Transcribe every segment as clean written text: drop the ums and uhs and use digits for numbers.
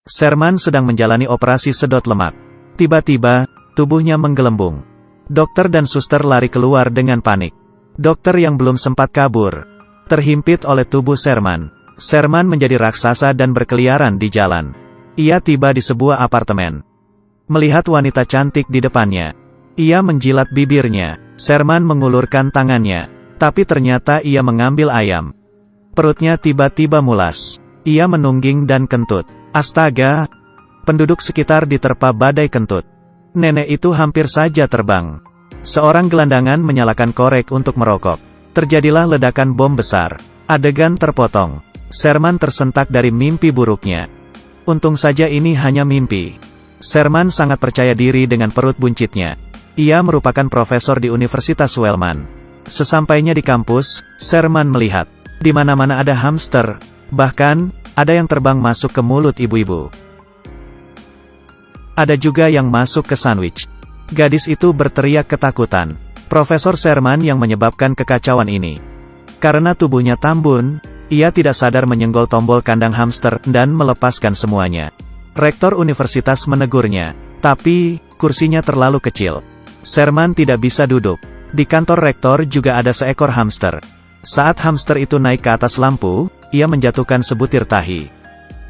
Sherman sedang menjalani operasi sedot lemak. Tiba-tiba, tubuhnya menggelembung. Dokter dan suster lari keluar dengan panik. Dokter yang belum sempat kabur terhimpit oleh tubuh Sherman. Sherman menjadi raksasa dan berkeliaran di jalan. Ia tiba di sebuah apartemen. Melihat wanita cantik di depannya, ia menjilat bibirnya. Sherman mengulurkan tangannya, tapi ternyata ia mengambil ayam. Perutnya tiba-tiba mulas. Ia menungging dan kentut. Astaga! Penduduk sekitar diterpa badai kentut. Nenek itu hampir saja terbang. Seorang gelandangan menyalakan korek untuk merokok. Terjadilah ledakan bom besar. Adegan terpotong. Sherman tersentak dari mimpi buruknya. Untung saja ini hanya mimpi. Sherman sangat percaya diri dengan perut buncitnya. Ia merupakan profesor di Universitas Wellman. Sesampainya di kampus, Sherman melihat di mana-mana ada hamster, bahkan ada yang terbang masuk ke mulut ibu-ibu. Ada juga yang masuk ke sandwich. Gadis itu berteriak ketakutan. Profesor Sherman yang menyebabkan kekacauan ini. Karena tubuhnya tambun, ia tidak sadar menyenggol tombol kandang hamster dan melepaskan semuanya. Rektor universitas menegurnya, tapi kursinya terlalu kecil. Sherman tidak bisa duduk. Di kantor rektor juga ada seekor hamster. Saat hamster itu naik ke atas lampu, ia menjatuhkan sebutir tahi.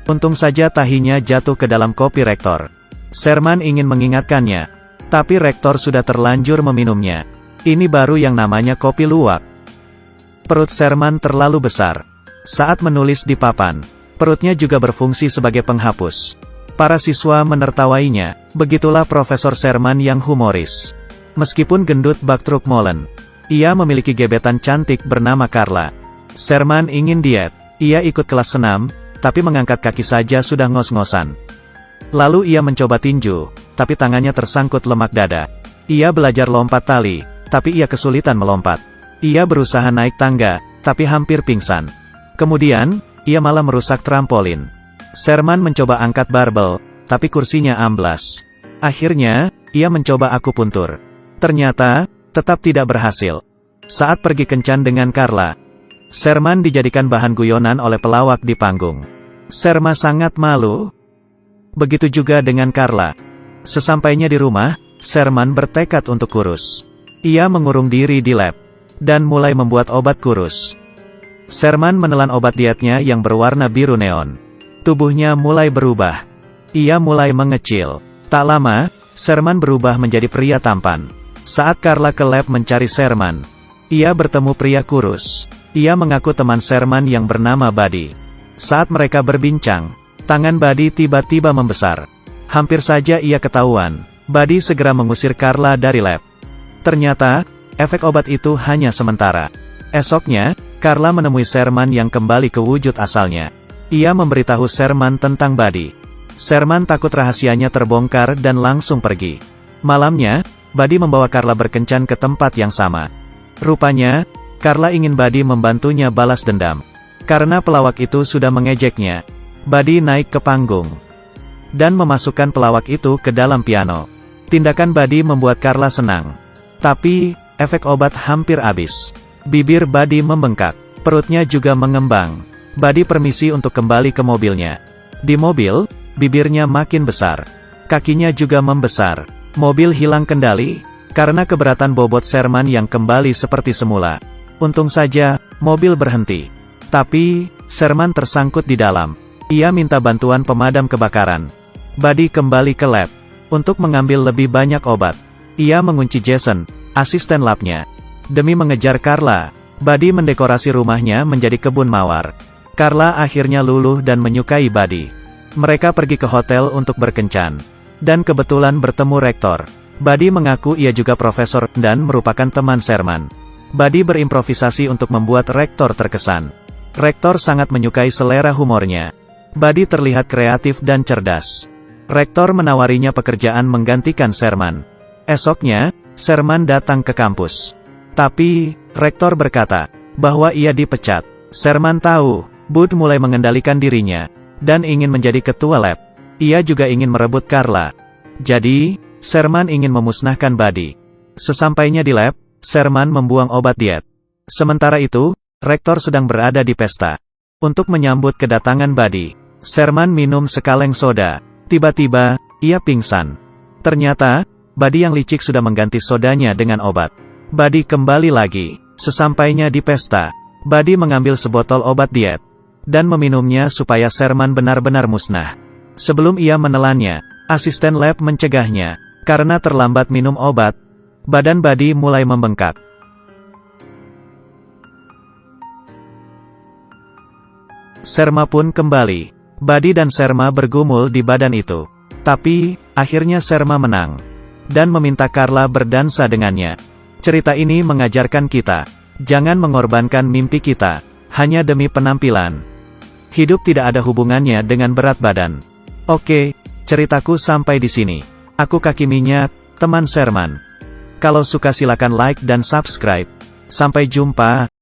Untung saja tahinya jatuh ke dalam kopi rektor. Sherman ingin mengingatkannya, tapi rektor sudah terlanjur meminumnya. Ini baru yang namanya kopi luwak. Perut Sherman terlalu besar. Saat menulis di papan, perutnya juga berfungsi sebagai penghapus. Para siswa menertawainya. Begitulah Profesor Sherman yang humoris. Meskipun gendut bak truk molen, ia memiliki gebetan cantik bernama Carla. Sherman ingin diet. Ia ikut kelas senam, tapi mengangkat kaki saja sudah ngos-ngosan. Lalu ia mencoba tinju, tapi tangannya tersangkut lemak dada. Ia belajar lompat tali, tapi ia kesulitan melompat. Ia berusaha naik tangga, tapi hampir pingsan. Kemudian, ia malah merusak trampolin. Sherman mencoba angkat barbel, tapi kursinya amblas. Akhirnya, ia mencoba akupuntur. Ternyata, tetap tidak berhasil. Saat pergi kencan dengan Carla, Sherman dijadikan bahan guyonan oleh pelawak di panggung. Sherman sangat malu. Begitu juga dengan Carla. Sesampainya di rumah, Sherman bertekad untuk kurus. Ia mengurung diri di lab, dan mulai membuat obat kurus. Sherman menelan obat dietnya yang berwarna biru neon. Tubuhnya mulai berubah. Ia mulai mengecil. Tak lama, Sherman berubah menjadi pria tampan. Saat Carla ke lab mencari Sherman, ia bertemu pria kurus. Ia mengaku teman Sherman yang bernama Buddy. Saat mereka berbincang, tangan Buddy tiba-tiba membesar. Hampir saja ia ketahuan. Buddy segera mengusir Carla dari lab. Ternyata, efek obat itu hanya sementara. Esoknya, Carla menemui Sherman yang kembali ke wujud asalnya. Ia memberitahu Sherman tentang Buddy. Sherman takut rahasianya terbongkar dan langsung pergi. Malamnya, Buddy membawa Carla berkencan ke tempat yang sama. Rupanya, Carla ingin Buddy membantunya balas dendam. Karena pelawak itu sudah mengejeknya, Buddy naik ke panggung dan memasukkan pelawak itu ke dalam piano. Tindakan Buddy membuat Carla senang. Tapi, efek obat hampir habis. Bibir Buddy membengkak. Perutnya juga mengembang. Buddy permisi untuk kembali ke mobilnya. Di mobil, bibirnya makin besar. Kakinya juga membesar. Mobil hilang kendali, karena keberatan bobot Sherman yang kembali seperti semula. Untung saja, mobil berhenti. Tapi, Sherman tersangkut di dalam. Ia minta bantuan pemadam kebakaran. Buddy kembali ke lab, untuk mengambil lebih banyak obat. Ia mengunci Jason, asisten labnya. Demi mengejar Carla, Buddy mendekorasi rumahnya menjadi kebun mawar. Carla akhirnya luluh dan menyukai Buddy. Mereka pergi ke hotel untuk berkencan. Dan kebetulan bertemu rektor. Buddy mengaku ia juga profesor, dan merupakan teman Sherman. Buddy berimprovisasi untuk membuat rektor terkesan. Rektor sangat menyukai selera humornya. Buddy terlihat kreatif dan cerdas. Rektor menawarinya pekerjaan menggantikan Sherman. Esoknya, Sherman datang ke kampus. Tapi, rektor berkata, bahwa ia dipecat. Sherman tahu, Bud mulai mengendalikan dirinya, dan ingin menjadi ketua lab. Ia juga ingin merebut Carla. Jadi, Sherman ingin memusnahkan Buddy. Sesampainya di lab, Sherman membuang obat diet. Sementara itu, rektor sedang berada di pesta. Untuk menyambut kedatangan Buddy, Sherman minum sekaleng soda. Tiba-tiba, ia pingsan. Ternyata, Buddy yang licik sudah mengganti sodanya dengan obat. Buddy kembali lagi. Sesampainya di pesta, Buddy mengambil sebotol obat diet dan meminumnya supaya Sherman benar-benar musnah. Sebelum ia menelannya, asisten lab mencegahnya. Karena terlambat minum obat, badan Buddy mulai membengkak. Sherman pun kembali. Buddy dan Sherman bergumul di badan itu. Tapi, akhirnya Sherman menang dan meminta Carla berdansa dengannya. Cerita ini mengajarkan kita, jangan mengorbankan mimpi kita hanya demi penampilan. Hidup tidak ada hubungannya dengan berat badan. Oke, ceritaku sampai di sini. Aku Kaki Minyak, teman Sherman. Kalau suka silakan like dan subscribe. Sampai jumpa.